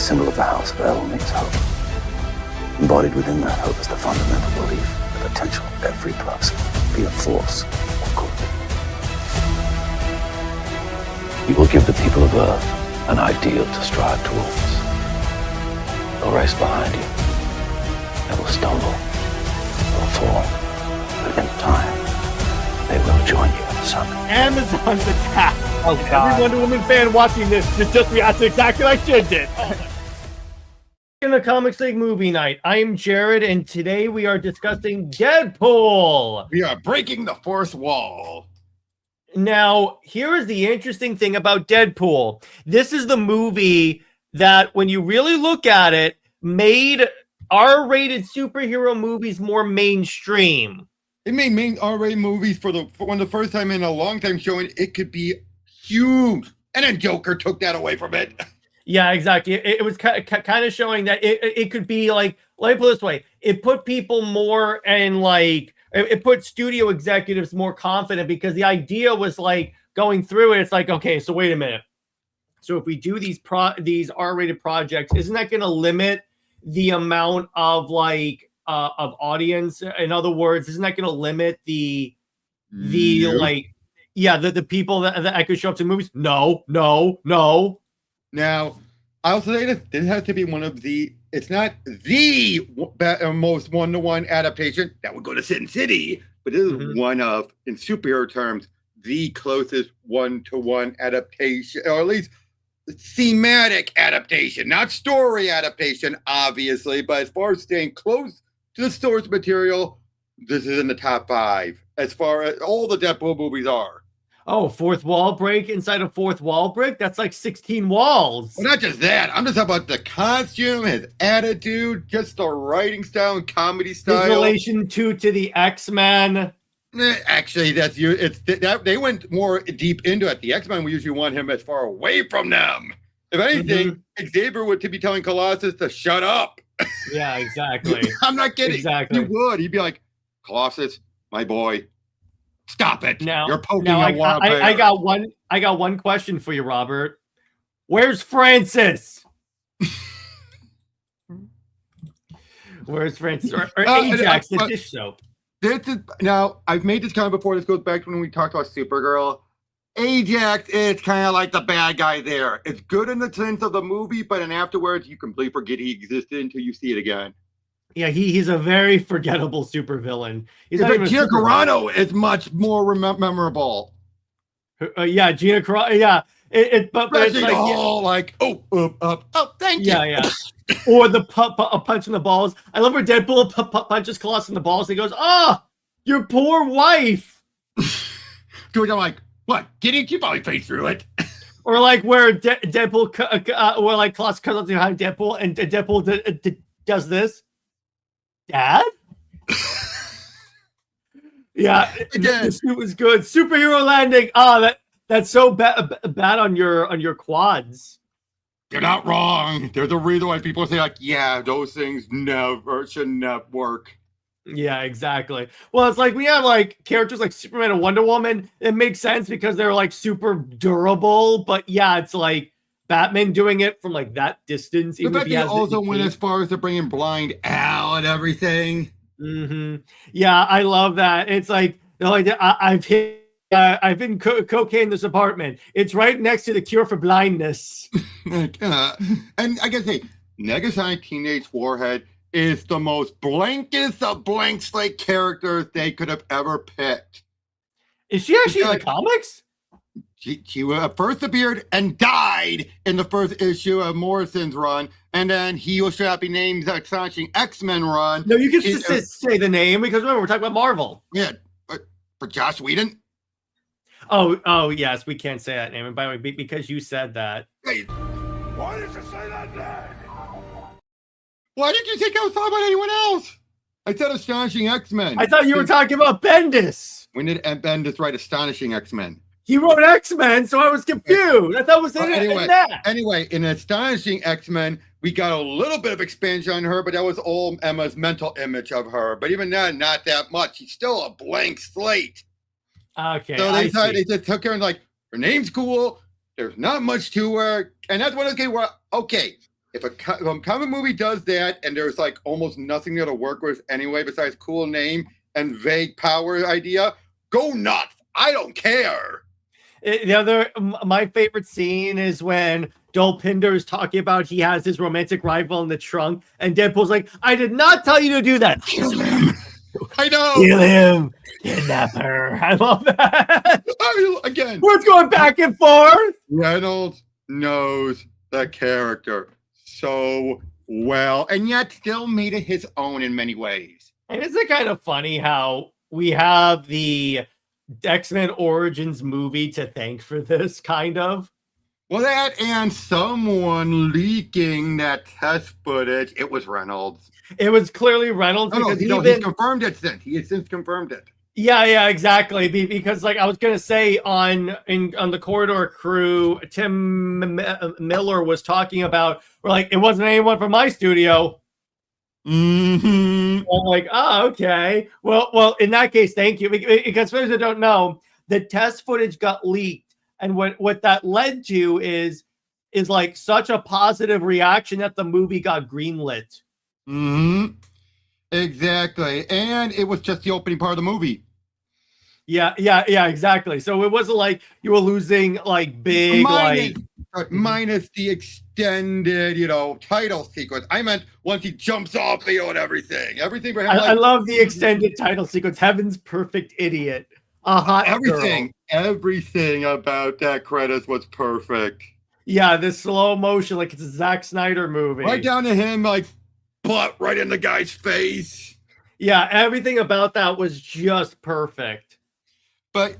symbol of the house of L means hope. Embodied within that hope is the fundamental belief, the potential of every person, be it force or good. You will give the people of Earth an ideal to strive towards. They'll race behind you. They will stumble. They'll fall. But in time, they will join you in the summit. Amazon's attack. Oh, God. Every Wonder Woman fan watching this just reacted exactly like Jid did. In the Comics League movie night, I am Jared, and today we are discussing Deadpool. We are breaking the fourth wall. Now, here is the interesting thing about Deadpool. This is the movie that, when you really look at it, made R-rated superhero movies more mainstream. It made main R-rated movies for one of the first time in a long time, showing it could be huge. And then Joker took that away from it. Yeah, exactly. It was kind of showing that it could be like, let me put it this way. It put people more in like, it put studio executives more confident, because the idea was like going through it. It's like, okay, so wait a minute. So if we do these R-rated projects, isn't that going to limit the amount of like of audience? In other words, isn't that going to limit the like, yeah, the people that I could show up to movies? No. Now, I'll say this has to be one of the, it's not the most one-to-one adaptation. That would go to Sin City, but this is one of, in superhero terms, the closest one-to-one adaptation, or at least thematic adaptation, not story adaptation, obviously, but as far as staying close to the source material, this is in the top 5, as far as all the Deadpool movies are. Oh, fourth wall break inside a fourth wall break? That's like 16 walls. Well, not just that. I'm just talking about the costume, his attitude, just the writing style and comedy style. His relation to the X-Men. Actually, that's you. It's that they went more deep into it. The X-Men, we usually want him as far away from them. If anything, Xavier would be telling Colossus to shut up. Yeah, exactly. I'm not kidding. Exactly. He would. He'd be like, Colossus, my boy, stop it. Now, you're poking a wild bear. I got one question for you, Robert. Where's Francis? Where's Francis? Or Ajax, the dish soap. Now, I've made this comment before. This goes back to when we talked about Supergirl. Ajax is kind of like the bad guy there. It's good in the sense of the movie, but then afterwards, you completely forget he existed until you see it again. Yeah, he's a very forgettable supervillain. He's not even Gina Carano is much more memorable. Yeah, Gina Carano. Yeah, but it's like, thank you. Yeah. Or the punch in the balls. I love where Deadpool punches Colossus in the balls. And he goes, "Oh, your poor wife." George, I'm like, what? You probably faced through it. Or like where Deadpool, where like Colossus comes up behind Deadpool, and Deadpool does this. Dad? Yeah, the suit was good. Superhero landing. Oh, that's so bad on your quads. You're not wrong. There's a reason why people say, like, yeah, those things should never work. Yeah, exactly. Well, it's like we have like characters like Superman and Wonder Woman. It makes sense because they're like super durable. But yeah, it's like Batman doing it from like that distance. The fact that he also went as far as to bring in Blind Al and everything. Yeah, I love that. It's like, I've been cocaine this apartment. It's right next to the cure for blindness. And I gotta say, Negasonic Teenage Warhead is the most blankest of blank slate characters they could have ever picked. Is she actually in the comics? She first appeared and died in the first issue of Morrison's run, and then he will should be named the Astonishing X-Men run. No, you can say the name, because remember, we're talking about Marvel. Yeah, for Joss Whedon. Oh, yes, we can't say that name. And by the way, because you said that. Hey, why did you say that name? Why did you think I was talking about anyone else? I said Astonishing X-Men. I thought you were talking about Bendis. When did Bendis write Astonishing X-Men? He wrote X-Men, so I was confused. I thought it was in that. Anyway, in Astonishing X-Men, we got a little bit of expansion on her, but that was all Emma's mental image of her. But even then, not that much. She's still a blank slate. Okay. So they just took her and like, her name's cool. There's not much to her. And that's one of the okay, if a comic movie does that and there's like almost nothing there to work with anyway besides cool name and vague power idea, go nuts. I don't care. My favorite scene is when Dolpinder is talking about he has his romantic rival in the trunk, and Deadpool's like, I did not tell you to do that. Kill him. I know. Kill him. Kidnap her. I love that. Again, we're going back and forth. Reynolds knows the character so well, and yet still made it his own in many ways. And isn't it kind of funny how we have the X-Men Origins movie to thank for this, kind of? Well, that and someone leaking that test footage. It was Reynolds. It was clearly Reynolds. He's confirmed it since. He has since confirmed it. Yeah, exactly. Because, like, I was gonna say on the Corridor Crew, Tim Miller was talking about, we're like, it wasn't anyone from my studio. Mm-hmm. I'm like, oh, okay. Well, in that case, thank you. Because for those who don't know, the test footage got leaked, and what that led to is like such a positive reaction that the movie got greenlit. Mm-hmm. Exactly. And it was just the opening part of the movie. Yeah, exactly. So it wasn't like you were losing like big minus the extended, title sequence. I meant once he jumps off, and everything. Everything for him. I love the extended title sequence. Heaven's Perfect Idiot. Everything about that credits was perfect. Yeah, the slow motion, like it's a Zack Snyder movie. Right down to him, like butt right in the guy's face. Yeah, everything about that was just perfect. But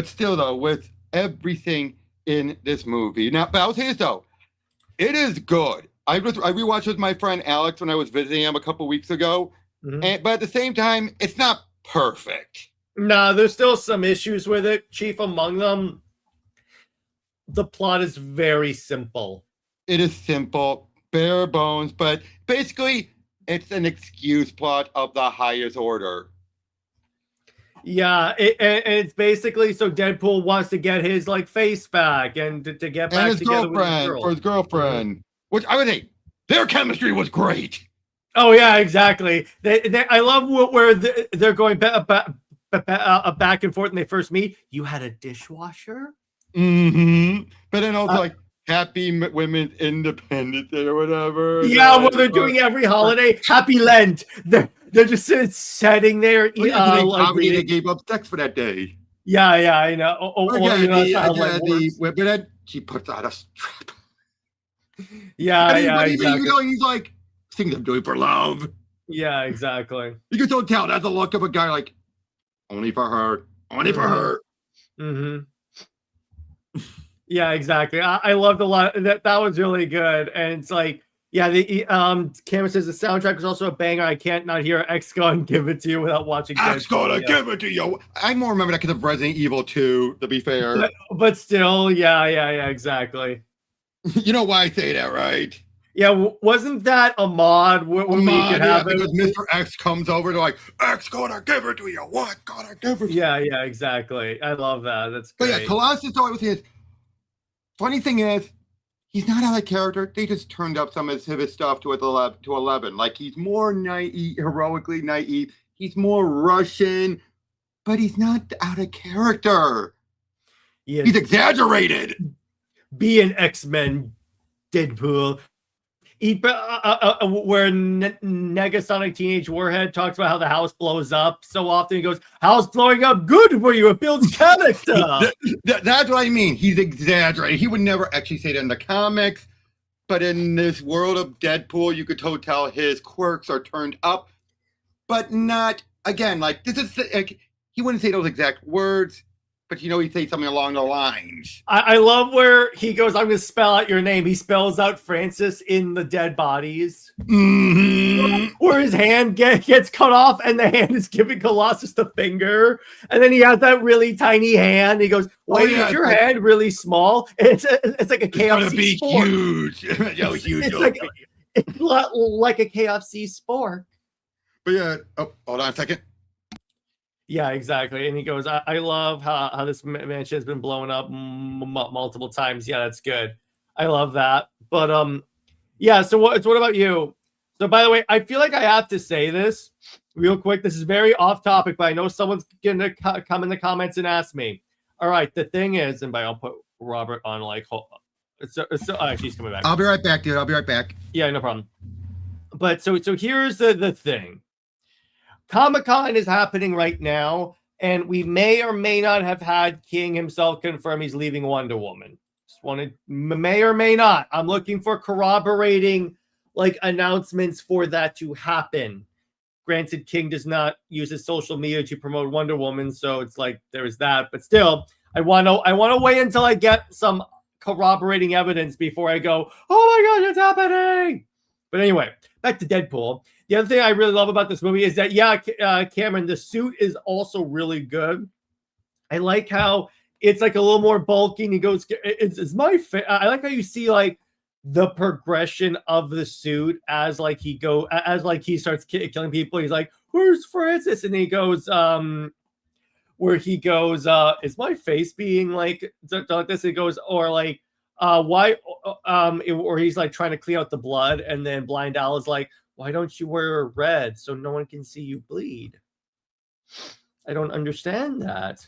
still though, with everything in this movie. Now, but I'll say this though, it is good. I rewatched with my friend Alex when I was visiting him a couple weeks ago, but at the same time, it's not perfect. No, there's still some issues with it. Chief among them, the plot is very simple. It is simple, bare bones, but basically, it's an excuse plot of the highest order. Yeah, it's basically so Deadpool wants to get his like face back and to get back and his together girlfriend with for his girlfriend, which I would say their chemistry was great. Oh yeah, exactly. I love where they're going back and forth when they first meet. You had a dishwasher. Mm-hmm. But then also like Happy Women's Independence Day or whatever. Yeah, what they're doing every holiday. Happy Lent. They're just sitting there. They gave up sex for that day. Yeah, I know. But then she puts out a strap. Yeah, exactly. He's like, things I'm doing for love. Yeah, exactly. You can still tell that's the look of a guy like, only for her. Mm-hmm. Yeah, exactly. I loved a lot. That was really good. And it's like, yeah, the Cameron says the soundtrack is also a banger. I can't not hear X Gun Give It to You without watching X Gonna Give It to You. I more remember that because of Resident Evil 2, to be fair. But still, yeah, exactly. You know why I say that, right? Yeah, wasn't that a mod when we could have it? Because Mr. X comes over, they're like, X gonna give it to you. What gonna give it to you? Yeah, exactly. I love that. That's great. But yeah, Colossus always his. Funny thing is, he's not out of character. They just turned up some of his stuff to 11. Like he's more naive, heroically naive. He's more Russian, but he's not out of character. He's exaggerated. Be an X-Men Deadpool. Where Negasonic Teenage Warhead talks about how the house blows up so often. He goes, house blowing up good for you. It builds character. That's what I mean. He's exaggerating. He would never actually say that in the comics. But in this world of Deadpool, you could totally tell his quirks are turned up. But not, again, like, this is, like, he wouldn't say those exact words. But he'd say something along the lines. I love where he goes, I'm going to spell out your name. He spells out Francis in the dead bodies. Mm-hmm. Where his hand gets cut off and the hand is giving Colossus the finger. And then he has that really tiny hand. He goes, wait, is your hand really small? It's like a KFC be sport. Huge. Huge. It's like a KFC sport. But yeah, hold on a second. Yeah, exactly. And he goes, I love how this mansion has been blown up multiple times. Yeah, that's good. I love that. But Yeah. So what about you? So by the way, I feel like I have to say this real quick. This is very off topic, but I know someone's gonna come in the comments and ask me. All right. The thing is, and by I'll put Robert on like. So she's coming back. I'll be right back, dude. I'll be right back. Yeah, no problem. But so here's the thing. Comic-Con is happening right now, and we may or may not have had King himself confirm he's leaving Wonder Woman. Just wanted, may or may not. I'm looking for corroborating like announcements for that to happen. Granted, King does not use his social media to promote Wonder Woman, so it's like there's that. But still, I want to wait until I get some corroborating evidence before I go, oh my god, it's happening. But anyway, back to Deadpool. The other thing I really love about this movie is that, Cameron, the suit is also really good. I like how it's like a little more bulky, and he goes, it's my I like how you see like the progression of the suit as like he starts killing people. He's like, where's Francis? And he goes, where he goes, is my face being like this? He goes, or like, why, or he's like trying to clean out the blood, and then Blind Al is like, why don't you wear red so no one can see you bleed? I don't understand that.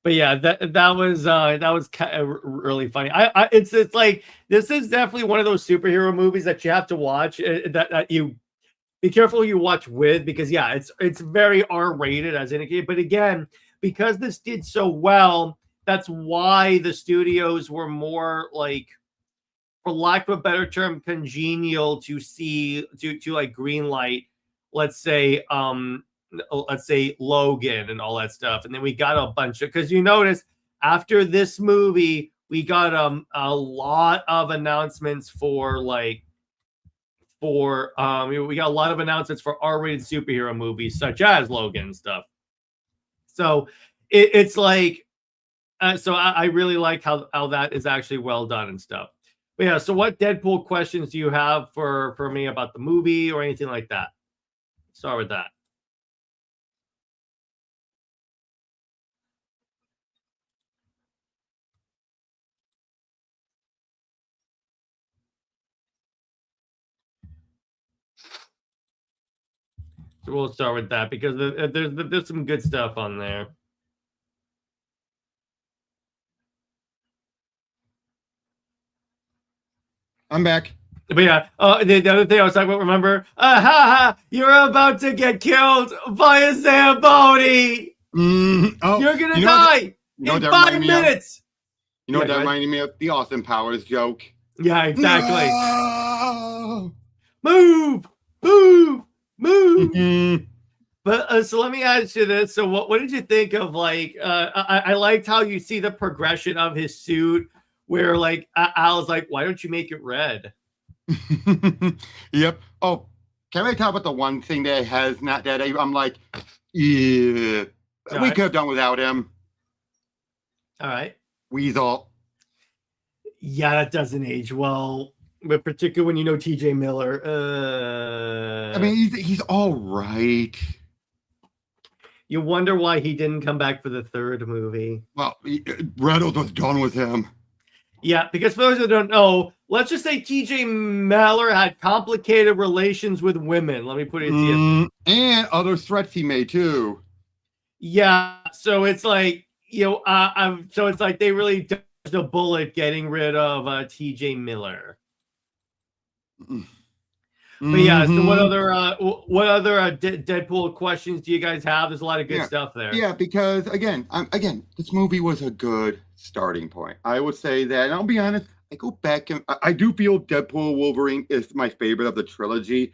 But yeah, that was kind of really funny. It's like this is definitely one of those superhero movies that you have to watch. That you be careful who you watch with, because yeah, it's very R-rated as indicated. But again, because this did so well, that's why the studios were more like, for lack of a better term, congenial to see to like green light, let's say Logan and all that stuff. And then we got a bunch of, because you notice after this movie, we got a lot of announcements we got a lot of announcements for R-rated superhero movies such as Logan and stuff. So it's like, so I really like how that is actually well done and stuff. But yeah, so what Deadpool questions do you have for me about the movie or anything like that? Start with that. So we'll start with that because there's some good stuff on there. I'm back. But yeah, the other thing I was talking about, remember? You're about to get killed by a Zamboni. Oh, you're gonna die in 5 minutes. You know what that reminded me of? The Austin Powers joke. Yeah, exactly. No! Move. But so let me ask you this. So what did you think of like I liked how you see the progression of his suit where like Al's like, why don't you make it red? Yep. Oh, can I talk about the one thing that has not that I'm like, yeah, we could have done without him. All right. Weasel. Yeah, that doesn't age well, but particularly when you know TJ Miller. I mean, he's all right. You wonder why he didn't come back for the third movie. Well, Reynolds was done with him. Yeah, because for those who don't know, let's just say TJ Miller had complicated relations with women. Let me put it to you. And other threats he made too. Yeah, so it's like, so it's like they really dodged a bullet getting rid of TJ Miller. But yeah, so what other Deadpool questions do you guys have? There's a lot of good stuff there. Yeah, because again, this movie was a good starting point. I would say that, and I'll be honest, I go back and I do feel Deadpool Wolverine is my favorite of the trilogy.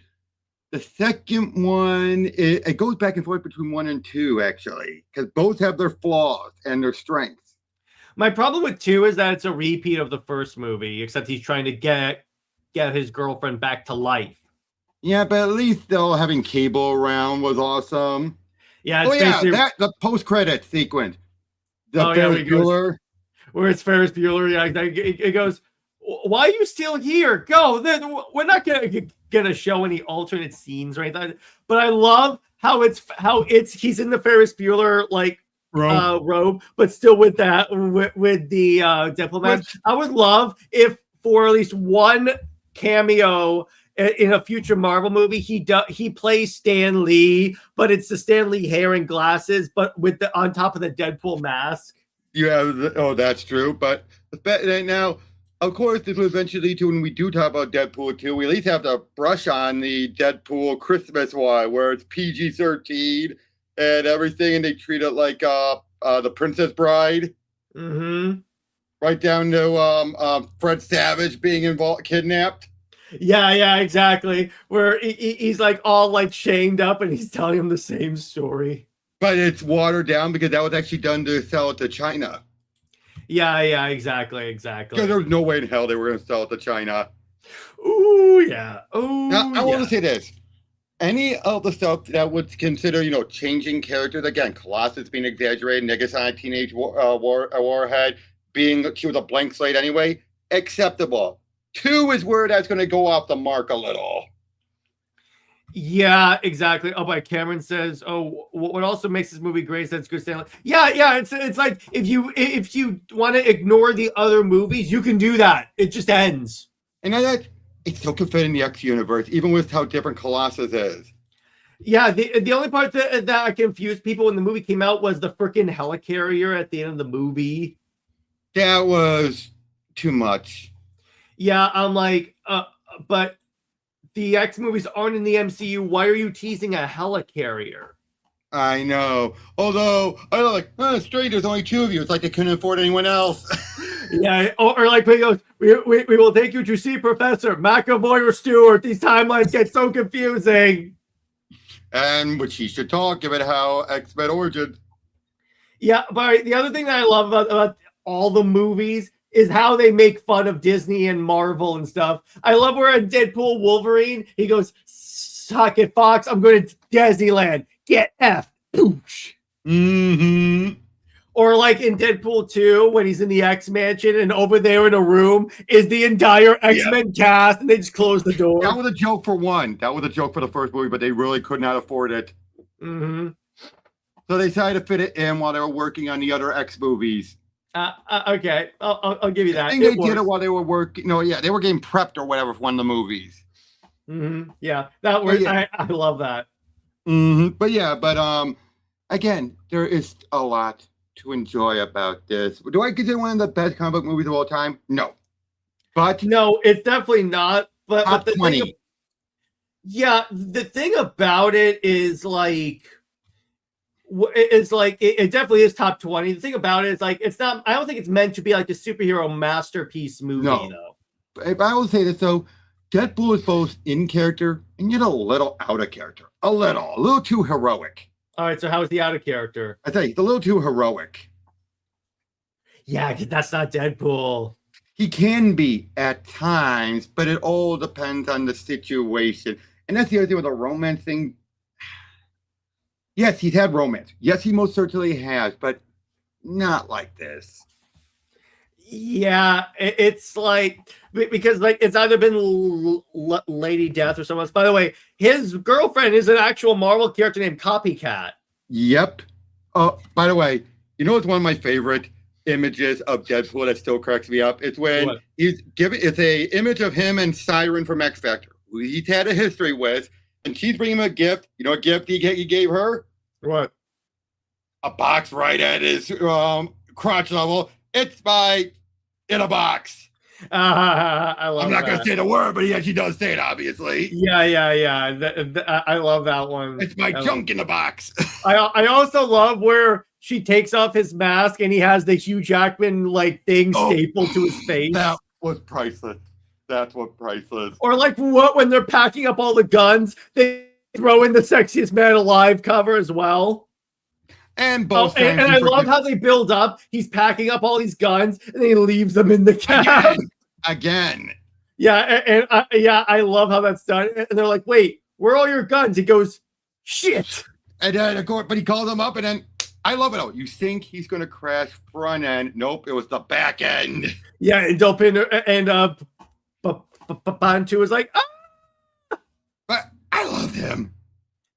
The second one, it goes back and forth between 1 and 2, actually, because both have their flaws and their strengths. My problem with 2 is that it's a repeat of the first movie, except he's trying to get his girlfriend back to life. Yeah, but at least though having Cable around was awesome. Yeah, the post-credit sequence. The Ferris Bueller. Where it's Ferris Bueller. Yeah, it goes, why are you still here? Go. We're not gonna show any alternate scenes or anything. But I love how he's in the Ferris Bueller like robe, but still with the diplomat. I would love if for at least one cameo in a future Marvel movie, he plays Stan Lee, but it's the Stan Lee hair and glasses, but with the on top of the Deadpool mask. Yeah, that's true. But now, of course, this will eventually lead to when we do talk about Deadpool 2, we at least have to brush on the Deadpool Christmas one, where it's PG-13 and everything, and they treat it like the Princess Bride. Mm-hmm. Right down to Fred Savage being kidnapped. Yeah, exactly. Where he's like all like chained up and he's telling him the same story. But it's watered down because that was actually done to sell it to China. Yeah, exactly. Because there was no way in hell they were going to sell it to China. Ooh, yeah. Ooh, now, I want to say this. Any of the stuff that would consider, changing characters, again, Colossus being exaggerated, Negasonic Teenage Warhead, she was a blank slate anyway, acceptable. 2 is where that's going to go off the mark a little. Yeah, exactly. Oh, by Cameron says, "Oh, what also makes this movie great is that it's good Stanley." Yeah. It's like if you want to ignore the other movies, you can do that. It just ends. And that it still can fit in the X universe, even with how different Colossus is. Yeah, the only part that confused people when the movie came out was the freaking helicarrier at the end of the movie. That was too much. Yeah, I'm like, but the X movies aren't in the MCU. Why are you teasing a helicarrier? I know. Although, I know, like, straight, there's only 2 of you. It's like they couldn't afford anyone else. Yeah, or like he goes, we will take you to see Professor McAvoy or Stewart. These timelines get so confusing. And which he should talk about how X-Men Origins. Yeah, but the other thing that I love about all the movies is how they make fun of Disney and Marvel and stuff. I love where in Deadpool Wolverine, he goes, "Suck it, Fox. I'm going to Disneyland. Get F." Pooch. Mm-hmm. Or like in Deadpool 2, when he's in the X-Mansion and over there in a room is the entire X-Men cast and they just close the door. That was a joke for one. That was a joke for the first movie, but they really could not afford it. Mm-hmm. So they decided to fit it in while they were working on the other X movies. Okay, I'll give you that. I think they did it while they were working. No, yeah, they were getting prepped or whatever for one of the movies. Mm-hmm. Yeah, that was. I love that. Mm-hmm. But again, there is a lot to enjoy about this. Do I consider one of the best comic book movies of all time? No, but no, it's definitely not. But top the 20. The thing about it is like. It's like it definitely is top 20. The thing about it is like it's not. I don't think it's meant to be like a superhero masterpiece movie though. If I will say this though, Deadpool is both in character and yet a little out of character. A little too heroic. All right, so how is he out of character? I think he's a little too heroic. Yeah, that's not Deadpool. He can be at times, but it all depends on the situation. And that's the other thing with the romance thing. Yes, he's had romance. Yes, he most certainly has, but not like this. Yeah, it's like because like it's either been Lady Death or someone else. By the way, his girlfriend is an actual Marvel character named Copycat. Yep. By the way, you know what's one of my favorite images of Deadpool that still cracks me up? It's when it's a image of him and Siren from X Factor, who he's had a history with, and she's bringing him a gift. You know what gift he gave her? What? A box right at his crotch level. It's in a box. I love. I'm not going to say the word, but he actually does say it, obviously. Yeah. I love that one. It's my junk in the box. I also love where she takes off his mask and he has the Hugh Jackman like thing stapled to his face. That was priceless. That's what priceless. Or like when they're packing up all the guns, they throw in the Sexiest Man Alive cover as well. And both. And I love how they build up. He's packing up all these guns and then he leaves them in the cab. Again. Yeah, I love how that's done. And they're like, "Wait, where are all your guns?" He goes, "Shit." And then, of course, but he calls them up and then I love it. You think he's going to crash front end? Nope, it was the back end. Yeah, and Dopin and Bantu was like, ah! But I love him.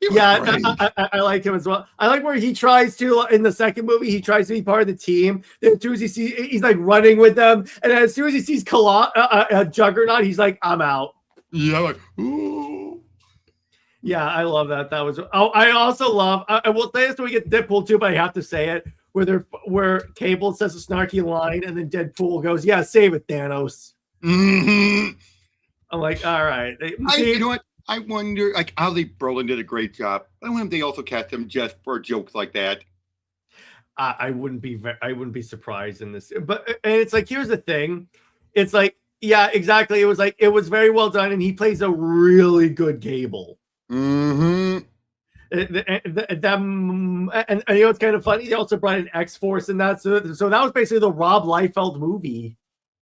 Yeah, I like him as well. I like where he tries to, in the second movie, he tries to be part of the team. Then as soon as he sees, he's like running with them. And as soon as he sees Juggernaut, he's like, I'm out. Yeah, like, ooh. Yeah, I love that. That was. Oh, I also love. I will say this when we get Deadpool too, but I have to say it where Cable says a snarky line, and then Deadpool goes, "Yeah, save it, Thanos." Mm-hmm. I'm like, all right. You know what? I wonder, like, Ali Brolin did a great job. I wonder if they also cast him just for jokes like that. I wouldn't be surprised in this. But and it's like, here's the thing. It's like, yeah, exactly. It was very well done, and he plays a really good Cable. Mm-hmm. And you know what's kind of funny? They also brought in X-Force in that, so that was basically the Rob Liefeld movie.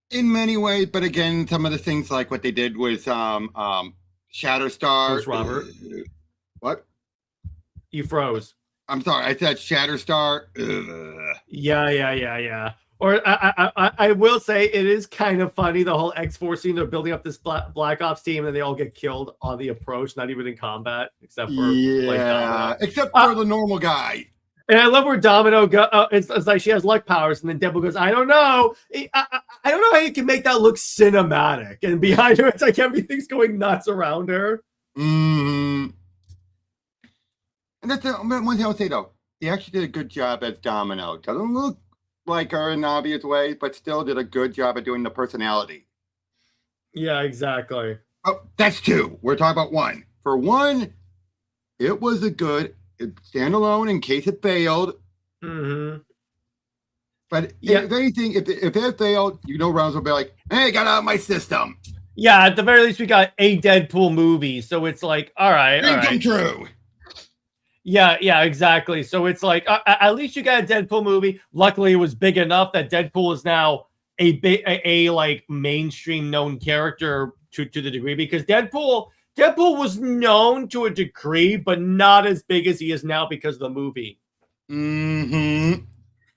In many ways, but again, some of the things like what they did with Shatterstar. Robert. What? You froze. I'm sorry, I said Shatterstar. Yeah. Or I will say it is kind of funny, the whole X-Force scene. They're building up this Black Ops team, and they all get killed on the approach, not even in combat, except for except for the normal guy. And I love where Domino it's like she has luck powers, and then Deadpool goes, I don't know. I don't know how you can make that look cinematic. And behind her, it's like everything's going nuts around her. And that's one thing I'll say, though. He actually did a good job as Domino. Doesn't look like her in obvious ways, but still did a good job at doing the personality. Yeah, exactly. Oh, that's two. We're talking about one. For one, it was a good standalone in case it failed. Mm-hmm. But if anything, if it failed, Rounds will be like, hey, got out of my system. Yeah, at the very least, we got a Deadpool movie. So it's like, all right. Come true. Yeah, exactly. So it's like, at least you got a Deadpool movie. Luckily, it was big enough that Deadpool is now a like mainstream known character to the degree, because Deadpool was known to a degree, but not as big as he is now because of the movie. Mm-hmm.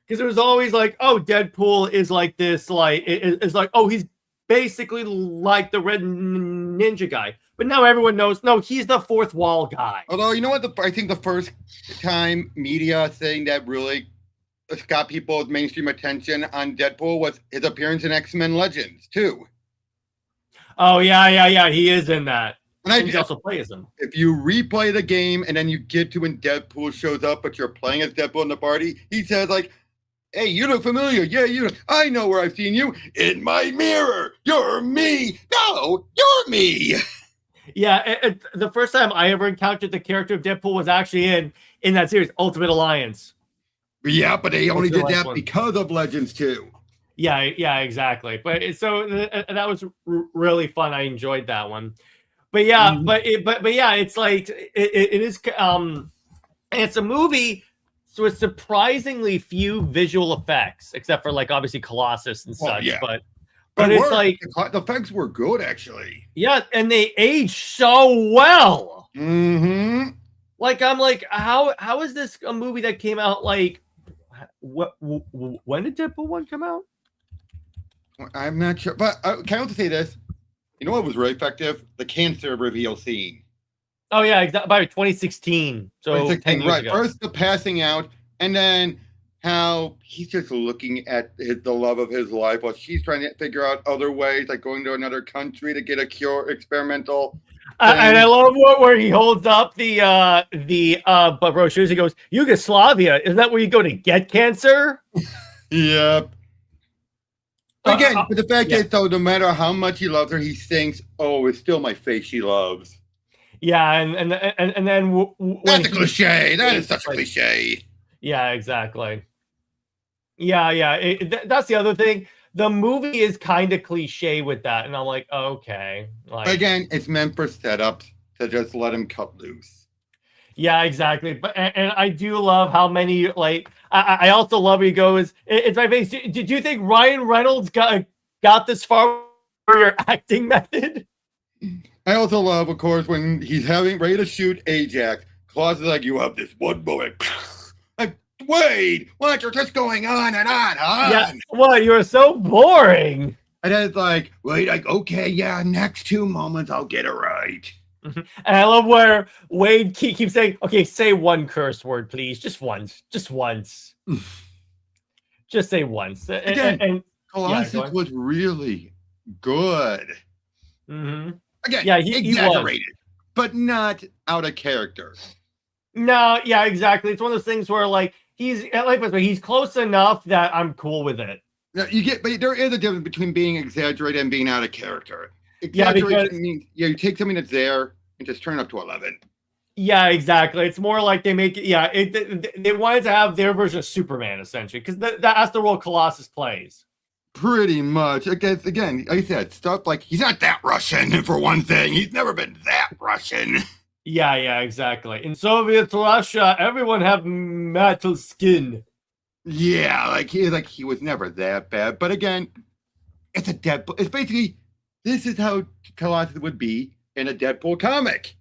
Because it was always like, oh, Deadpool is like this, like it's like, oh, he's basically like the Red Ninja guy. But now everyone knows, no, he's the fourth wall guy. Although, you know what? I think the first time media thing that really got people's mainstream attention on Deadpool was his appearance in X-Men Legends, too. Oh, yeah. He is in that. And he also plays him. If you replay the game and then you get to when Deadpool shows up, but you're playing as Deadpool in the party, he says, like, hey, you look familiar. Yeah, I know where I've seen you. In my mirror. You're me. No, you're me. Yeah, the first time I ever encountered the character of Deadpool was actually in that series, Ultimate Alliance. Yeah, but they only did that because of Legends too. Yeah, exactly. But so that was really fun. I enjoyed that one. But yeah, but yeah, it's like it is. It's a movie with surprisingly few visual effects, except for like obviously Colossus and such. Yeah. But it's like the effects were good, actually. Yeah, and they aged so well. Mm-hmm. Like, I'm like, how is this a movie that came out like when did Deadpool 1 come out? I'm not sure, but can I also say this? You know what was really effective? The cancer reveal scene. Oh yeah, exactly. By 2016. So 10 years ago. First the passing out, and then how he's just looking at the love of his life while she's trying to figure out other ways, like going to another country to get a cure, experimental. And I love where he holds up the brochures. He goes, Yugoslavia, is that where you go to get cancer? Yep. Again, but the fact is, though, no matter how much he loves her, he thinks, "Oh, it's still my face she loves." Yeah, and then that's a cliche. That is such a cliche. Yeah, exactly. Yeah. That's the other thing. The movie is kind of cliche with that, and I'm like, okay. Like, again, it's meant for setups to just let him cut loose. Yeah, exactly. But and I do love how many, like, I also love he goes, it's my face. Did you think Ryan Reynolds got this far for your acting method? I also love, of course, when he's ready to shoot Ajax, Claus is like, you have this one moment. Like, Wade, why you're just going on and on and on. Yeah, what? You're so boring. And then it's like, Wade, like, okay, yeah, next 2 moments, I'll get it right. And I love where Wade keeps saying, okay, say one curse word, please. Just once. Just once. Just say once. Again, and Colossus was really good. Mm-hmm. Again, yeah, exaggerated, but not out of character. No, yeah, exactly. It's one of those things where like he's close enough that I'm cool with it. Now, but there is a difference between being exaggerated and being out of character. Exaggeration means you take something that's there and just turn it up to 11. Yeah, exactly. It's more like they make it. Yeah, they wanted to have their version of Superman essentially because that's the role Colossus plays. Pretty much. Again, like I said, stuff like he's not that Russian for one thing. He's never been that Russian. Yeah, exactly. In Soviet Russia, everyone have metal skin. Yeah, like he was never that bad. But again, it's a Deadpool. It's basically this is how Colossus would be in a Deadpool comic.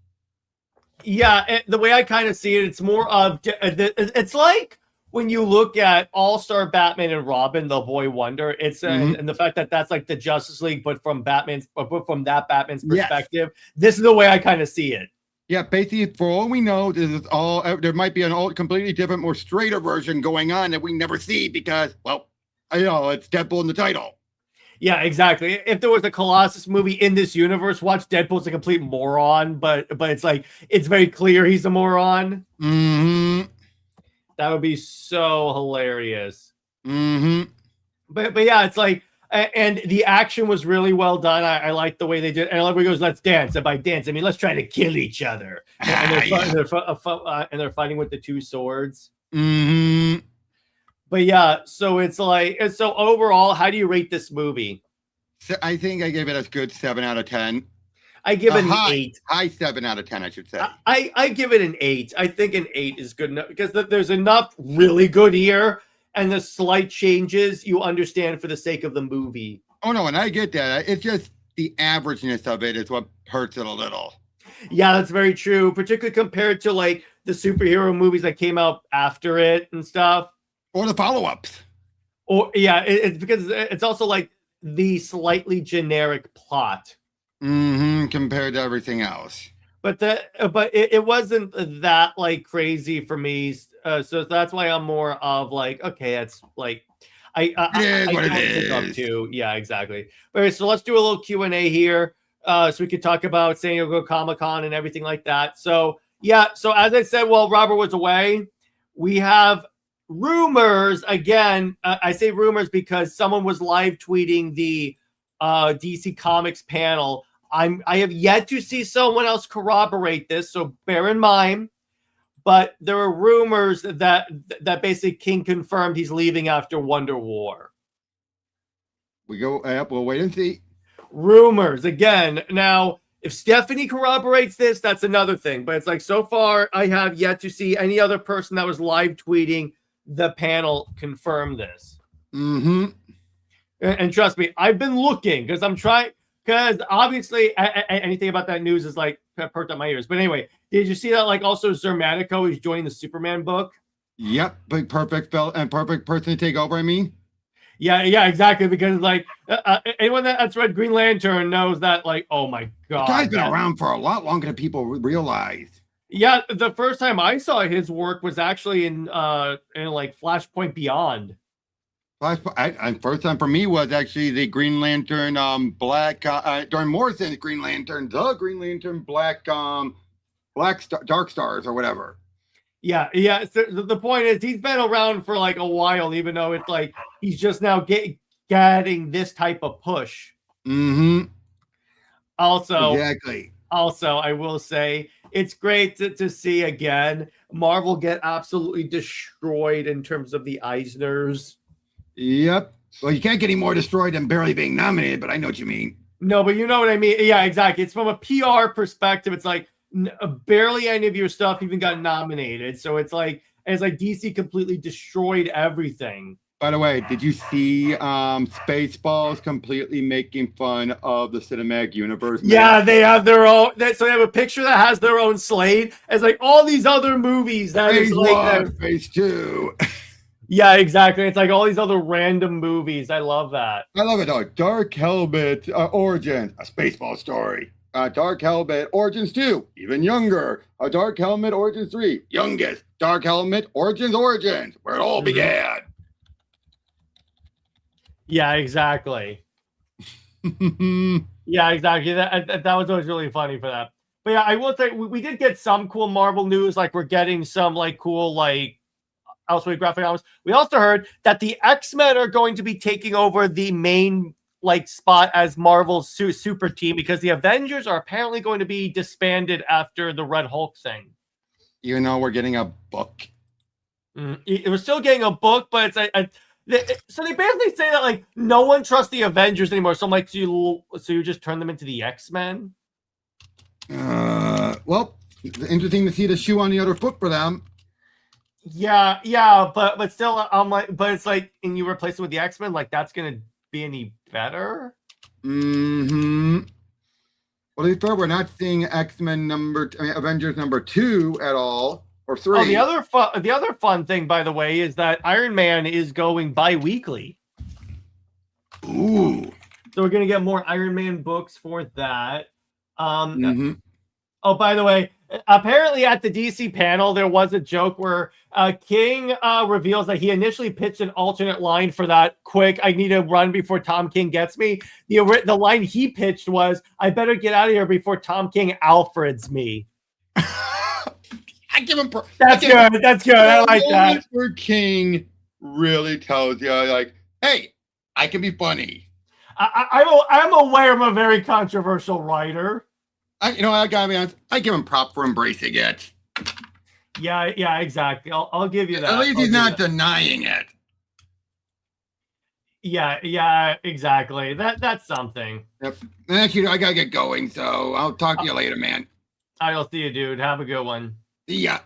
Yeah, the way I kind of see it, it's more of it's like when you look at All-Star Batman and Robin, the Boy Wonder. It's and the fact that that's like the Justice League, but from Batman's perspective. Yes. This is the way I kind of see it. Yeah, basically, for all we know, this is all. There might be an completely different, more straighter version going on that we never see because, well, it's Deadpool in the title. Yeah, exactly. If there was a Colossus movie in this universe, watch Deadpool's a complete moron, but it's like it's very clear he's a moron. Mm-hmm. That would be so hilarious. Mm-hmm. But yeah, it's like, and the action was really well done. I like the way they did. And I love where he goes, "Let's dance." And by dance, I mean let's try to kill each other. And they're fighting with the 2 swords. Mm-hmm. But yeah, so it's like, so overall, how do you rate this movie? So I think I gave it a good 7 out of 10. I give it an 8. High 7 out of 10, I should say. I give it an 8. I think an 8 is good enough because there's enough really good here, and the slight changes you understand for the sake of the movie. Oh no, and I get that. It's just the averageness of it is what hurts it a little. Yeah, that's very true, particularly compared to like the superhero movies that came out after it and stuff. Or the follow-ups. Or yeah, it's because it's also like the slightly generic plot. Compared to everything else. But it wasn't that like crazy for me. So that's why I'm more of like, okay, it's like I up to. Yeah, exactly. All right, so let's do a little Q&A here. So we could talk about San Diego Comic-Con and everything like that. So yeah, so as I said, while Robert was away, we have rumors again. I say rumors because someone was live tweeting the DC Comics panel. I have yet to see someone else corroborate this, so bear in mind. But there are rumors that basically King confirmed he's leaving after Wonder War. We'll wait and see. Rumors again. Now, if Stephanie corroborates this, that's another thing. But it's like so far, I have yet to see any other person that was live tweeting the panel confirm this. And trust me, I've been looking because I'm trying. Because obviously, anything about that news is like perked up my ears. But anyway, did you see that? Like, also Zermatico is joining the Superman book. Yep, perfect person to take over. I mean, yeah, exactly. Because like anyone that's read Green Lantern knows that. Like, oh my god, the guy's been around for a lot longer than people realize. Yeah, the first time I saw his work was actually in like Flashpoint Beyond. And first time for me was actually the Green Lantern Black during Morrison's Green Lantern, Black Dark Stars or whatever. Yeah. So the point is he's been around for like a while, even though it's like he's just now getting this type of push. Also, exactly. Also, I will say it's great to see again Marvel get absolutely destroyed in terms of the Eisners. Yep. Well, you can't get any more destroyed than barely being nominated, but I know what you mean. No, but you know what I mean. Yeah, exactly. It's from a PR perspective. It's like barely any of your stuff even got nominated. So it's like DC completely destroyed everything. By the way, did you see Spaceballs completely making fun of the cinematic universe? Yeah, they have their own. So they have a picture that has their own slate. It's like all these other movies that Phase is like one, phase two. Yeah, exactly. It's like all these other random movies. I love that. I love it though. Dark Helmet Origins, a Spaceball story. Dark Helmet Origins 2, even younger. A Dark Helmet Origins 3, youngest. Dark Helmet Origins, where it all began. Yeah, exactly. Yeah, exactly. That was always really funny for that. But yeah, I will say we did get some cool Marvel news. Like we're getting some like cool like elsewhere graphic novels. We also heard that the X-Men are going to be taking over the main like spot as Marvel's super team because the Avengers are apparently going to be disbanded after the Red Hulk thing. You know, we're getting a book. It was still getting a book, but it's so they basically say that like no one trusts the Avengers anymore. So I'm like, so you just turn them into the X-Men? Well, interesting to see the shoe on the other foot for them. Yeah, but still, I'm like, but it's like, and you replace it with the X-Men, like that's gonna be any better? Well, to be fair, we're not seeing Avengers number 2 at all. Or 3. Oh, the other fun thing, by the way, is that Iron Man is going bi-weekly. Ooh. So we're gonna get more Iron Man books for that. Oh, by the way, apparently at the DC panel, there was a joke where King reveals that he initially pitched an alternate line for that quick, I need to run before Tom King gets me. The line he pitched was, I better get out of here before Tom King Alfreds me. I give him. That's good. I like that. Where King really tells you, like, hey, I can be funny. I'm aware I'm a very controversial writer. I gotta be honest. I give him prop for embracing it. Yeah, exactly. I'll give you that. At least he's not denying it. Yeah, exactly. That's something. Yep. Actually, I gotta get going, so I'll talk to you later, man. I'll see you, dude. Have a good one. Yeah.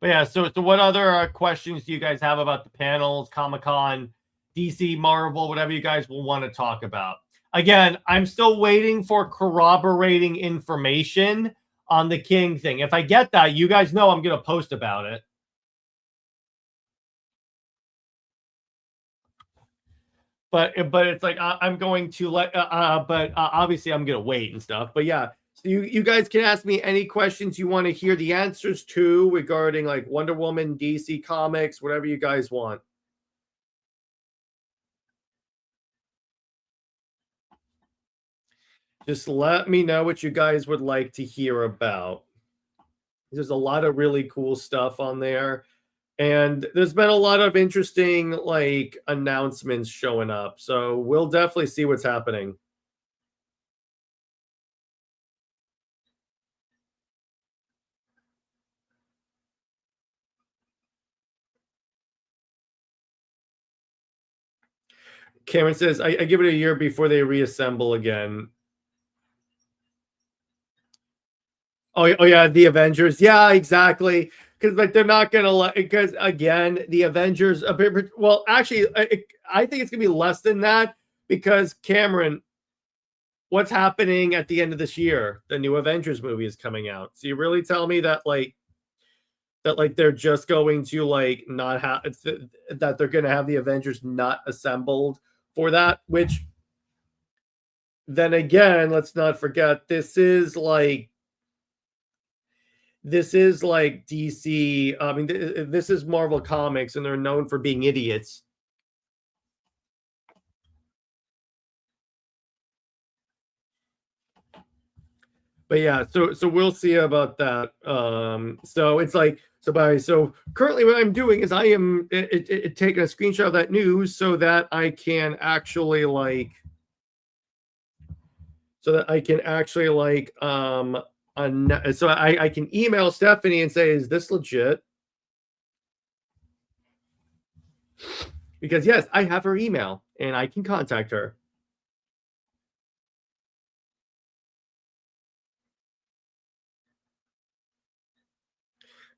But yeah, so what other questions do you guys have about the panels, Comic-Con, DC, Marvel, whatever you guys will want to talk about? Again, I'm still waiting for corroborating information on the King thing. If I get that, you guys know I'm going to post about it. But it's like I'm going to let, but obviously I'm going to wait and stuff. But yeah, so you guys can ask me any questions you want to hear the answers to regarding like Wonder Woman, DC Comics, whatever you guys want. Just let me know what you guys would like to hear about. There's a lot of really cool stuff on there. And there's been a lot of interesting like announcements showing up. So we'll definitely see what's happening. Cameron says, I give it a year before they reassemble again. Oh yeah, the Avengers. Yeah, exactly. Because like they're not gonna let, because again, the Avengers well, actually, I think it's gonna be less than that because Cameron, what's happening at the end of this year? The new Avengers movie is coming out. So you really tell me that they're just going to like not have that they're gonna have the Avengers not assembled for that, which then again, let's not forget this is like DC. I mean, this is Marvel Comics, and they're known for being idiots. But yeah, so we'll see about that. So it's like so currently what I'm doing is I am taking a screenshot of that news so that I can actually like so I can email Stephanie and say, is this legit? Because yes, I have her email and I can contact her.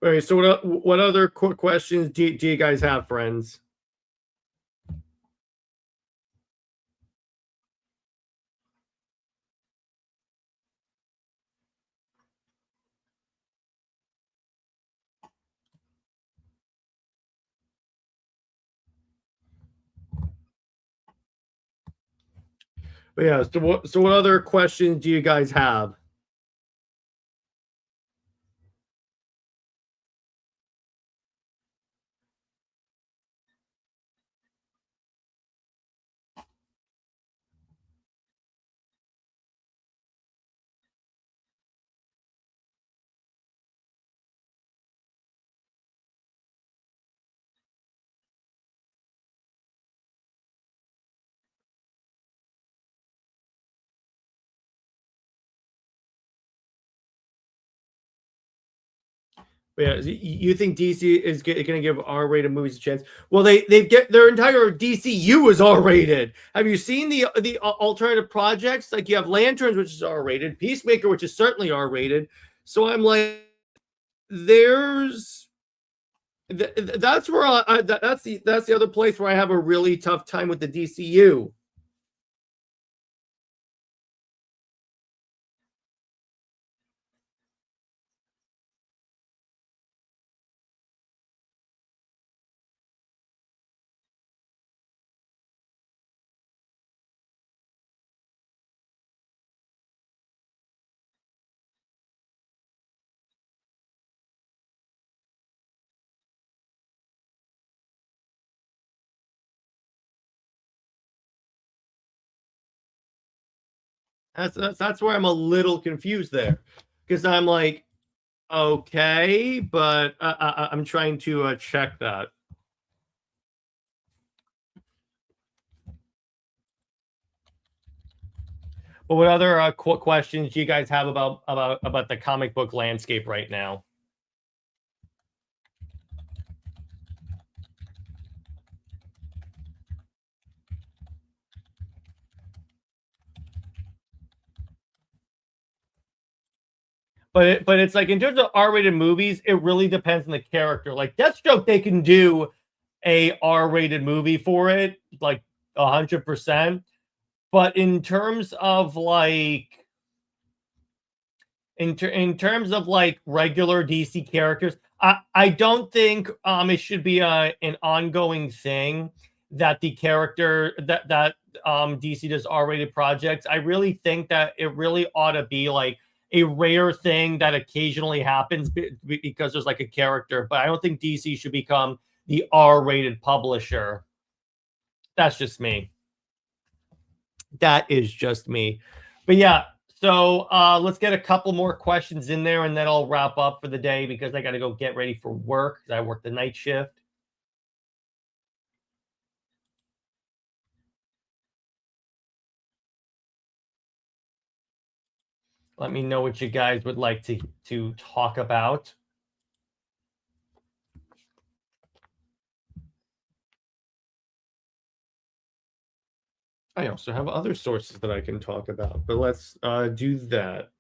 All right, so what other quick questions do you guys have, friends? But yeah, so what other questions do you guys have? Yeah, you think DC is going to give R-rated movies a chance? Well, they get their entire DCU is R-rated. Have you seen the alternative projects? Like you have Lanterns, which is R-rated, Peacemaker, which is certainly R-rated. So I'm like, there's that's where that's the other place where I have a really tough time with the DCU. That's where I'm a little confused there, because I'm like, okay, but I'm trying to check that. But what other questions do you guys have about the comic book landscape right now? But it's like in terms of R-rated movies, it really depends on the character. Like Deathstroke, they can do a R-rated movie for it, like 100%. But in terms of like in terms of like regular DC characters, I don't think it should be an ongoing thing that the character that DC does R-rated projects. I really think that it really ought to be like a rare thing that occasionally happens because there's like a character, but I don't think DC should become the R-rated publisher. That's just me. That is just me. But yeah, so let's get a couple more questions in there and then I'll wrap up for the day because I got to go get ready for work because I work the night shift. Let me know what you guys would like to talk about. I also have other sources that I can talk about, but let's do that.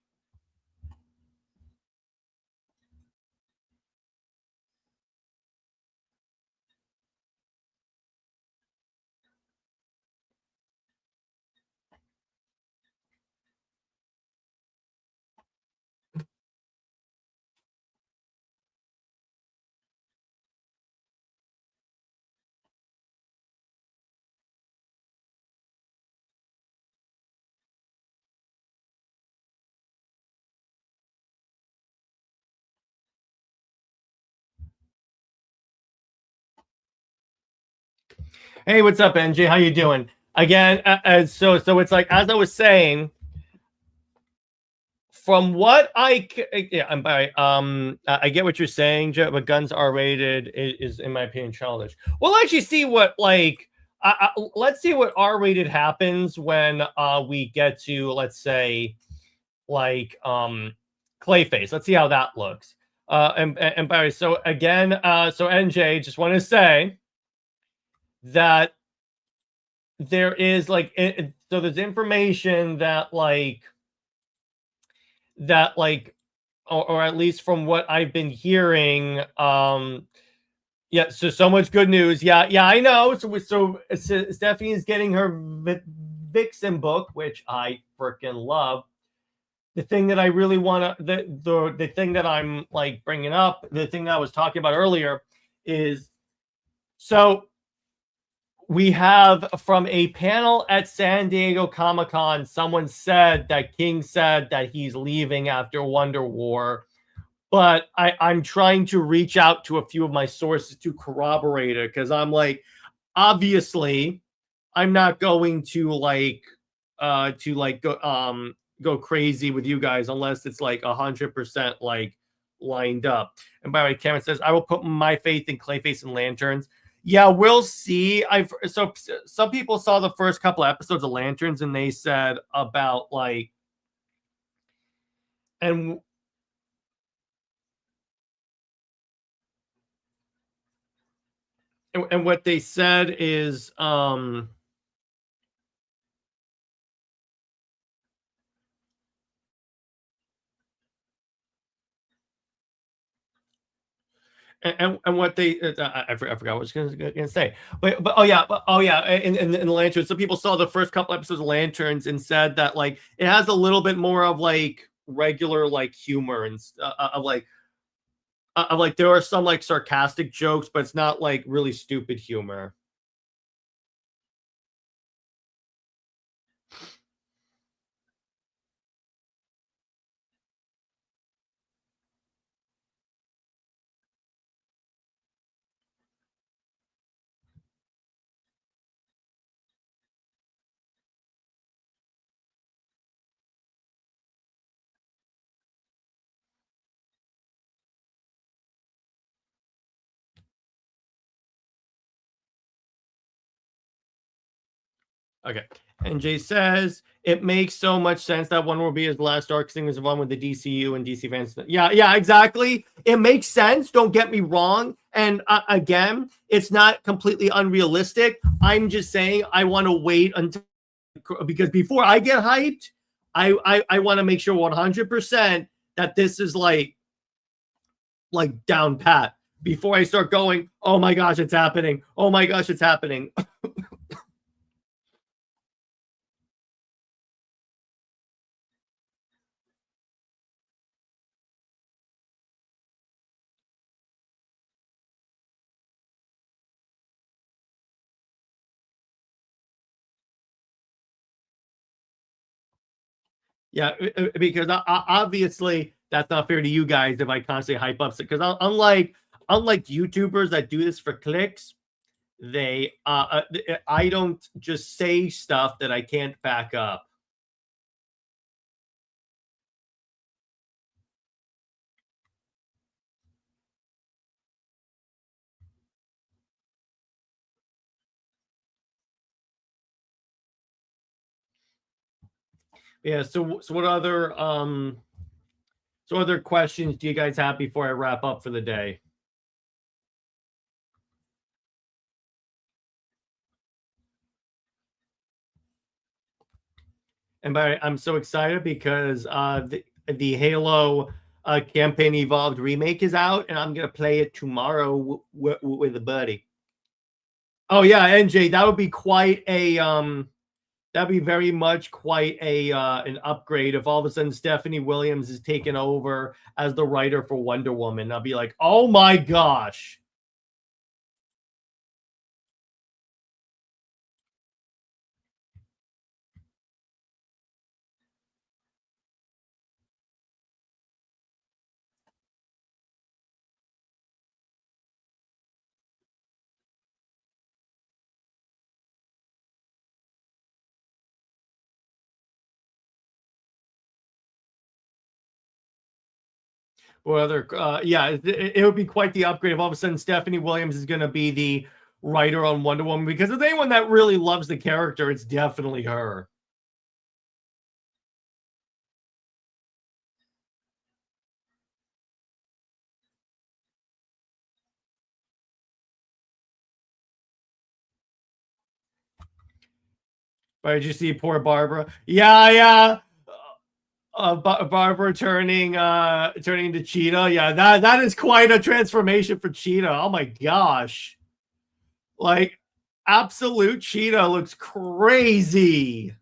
Hey, what's up, NJ? How you doing? Again, so it's like as I was saying, from what I I get what you're saying, Joe, but guns R-rated is in my opinion childish. We'll actually see what like let's see what R-rated happens when we get to, let's say, like Clayface. Let's see how that looks. And Barry, so again, so NJ, just want to say that there is like so there's information that or at least from what I've been hearing, yeah, so much good news. Yeah, I know. So Stephanie is getting her Vixen book, which I freaking love. The thing that I really want to the thing that I'm like bringing up, the thing that I was talking about earlier is, so we have from a panel at San Diego Comic-Con, someone said that King said that he's leaving after Wonder War, but I'm trying to reach out to a few of my sources to corroborate it, because I'm like, obviously, I'm not going to go crazy with you guys unless it's like 100% like lined up. And by the way, Cameron says, I will put my faith in Clayface and Lanterns. Yeah, we'll see. So some people saw the first couple episodes of Lanterns and they said about like, and what they said is and what they I forgot what I was going to say, but oh yeah, in the Lanterns, so people saw the first couple episodes of Lanterns and said that like it has a little bit more of like regular like humor and of like there are some like sarcastic jokes, but it's not like really stupid humor. Okay. And Jay says it makes so much sense that one will be his last arc, seeing as the one with the DCU and DC fans. Yeah, exactly. It makes sense. Don't get me wrong. And again, it's not completely unrealistic. I'm just saying I want to wait until, because before I get hyped, I want to make sure 100% that this is like down pat before I start going, oh my gosh, it's happening. Oh my gosh, it's happening. Yeah, because obviously that's not fair to you guys if I constantly hype up. Because unlike YouTubers that do this for clicks, they I don't just say stuff that I can't back up. Yeah. So what other questions do you guys have before I wrap up for the day? And I'm so excited because the Halo campaign evolved remake is out, and I'm gonna play it tomorrow with a buddy. Oh yeah, NJ, that would be quite a that'd be very much quite a an upgrade if all of a sudden Stephanie Williams is taken over as the writer for Wonder Woman. I'll be like, oh my gosh. Or other, yeah, it would be quite the upgrade if all of a sudden Stephanie Williams is going to be the writer on Wonder Woman. Because if anyone that really loves the character, it's definitely her. But did you see poor Barbara? Yeah. Barbara turning to Cheetah. Yeah, that is quite a transformation for Cheetah. Oh my gosh. Like, absolute Cheetah looks crazy.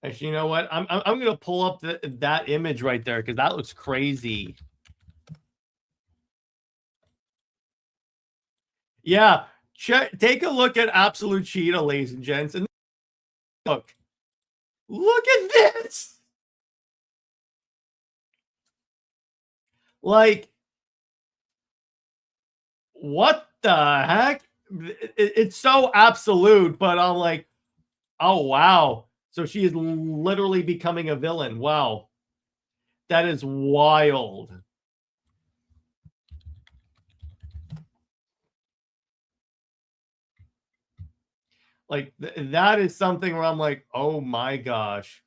Actually, you know what? I'm gonna pull up that image right there because that looks crazy. Yeah, take a look at Absolute Cheetah, ladies and gents, and look at this. Like, what the heck? It's so absolute, but I'm like, oh wow. So she is literally becoming a villain. Wow. That is wild. Like that is something where I'm like, oh my gosh.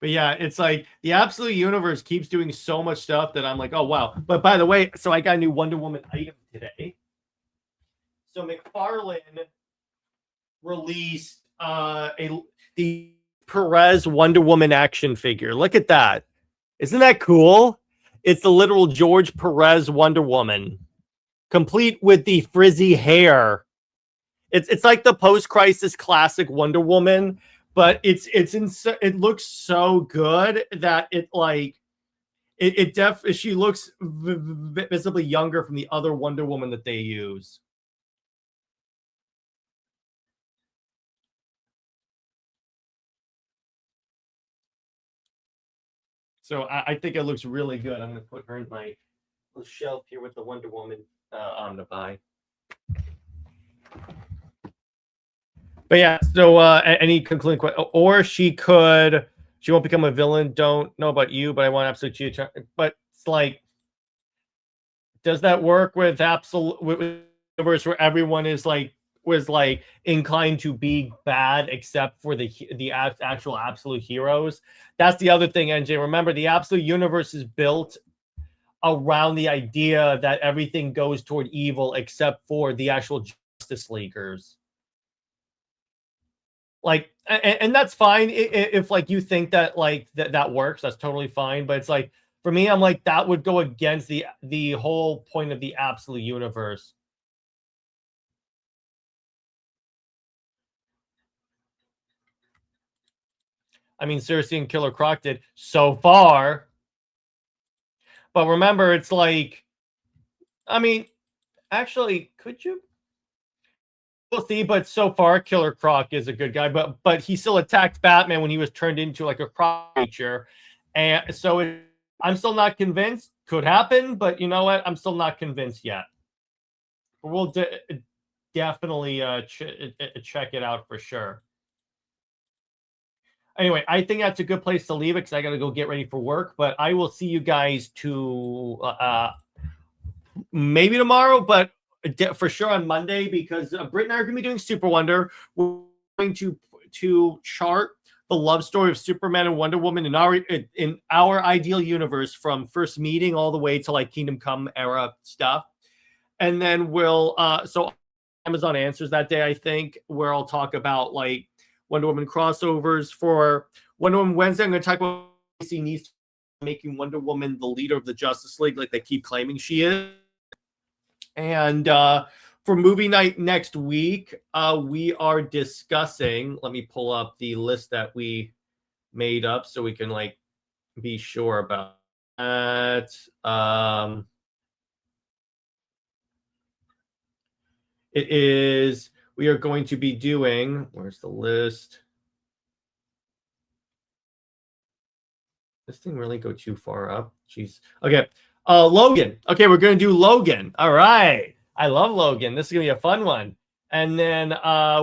But yeah, it's like the Absolute Universe keeps doing so much stuff that I'm like, oh wow. But by the way, so I got a new Wonder Woman item today. So McFarlane released the Perez Wonder Woman action figure. Look at that. Isn't that cool? It's the literal George Perez Wonder Woman, complete with the frizzy hair. It's like the post-crisis classic Wonder Woman, but it looks so good that she looks visibly younger from the other Wonder Woman that they use. So I think it looks really good. I'm going to put her in my little shelf here with the Wonder Woman on the buy. But yeah, so any concluding question? Or she won't become a villain. Don't know about you, but I want Absolute Cheetah. But it's like, does that work with universe where everyone was inclined to be bad except for the actual absolute heroes? That's the other thing, NJ. Remember, the Absolute Universe is built around the idea that everything goes toward evil except for the actual Justice Leaguers. Like, and that's fine if like you think that that works. That's totally fine. But it's like, for me, I'm like, that would go against the whole point of the Absolute Universe. I mean, Cersei and Killer Croc did so far. But remember, it's like, I mean, actually, could you? We'll see, but so far, Killer Croc is a good guy. But he still attacked Batman when he was turned into like a croc creature. And so I'm still not convinced. Could happen, but you know what? I'm still not convinced yet. We'll definitely check it out for sure. Anyway, I think that's a good place to leave it because I got to go get ready for work. But I will see you guys maybe tomorrow, but for sure on Monday, because Britt and I are going to be doing Super Wonder. We're going to chart the love story of Superman and Wonder Woman in our ideal universe, from first meeting all the way to like Kingdom Come era stuff. And then we'll so Amazon Answers that day, I think, where I'll talk about like Wonder Woman crossovers. For Wonder Woman Wednesday, I'm going to talk about DC needs making Wonder Woman the leader of the Justice League, like they keep claiming she is. And for movie night next week, we are discussing, let me pull up the list that we made up so we can like be sure about that. We are going to be doing, where's the list? This thing really go too far up. Jeez. Okay. Logan. Okay, we're going to do Logan. All right. I love Logan. This is going to be a fun one. And then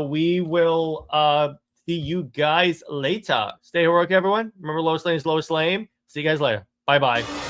we will see you guys later. Stay heroic, everyone. Remember, Lois Lane is Lois Lane. See you guys later. Bye-bye.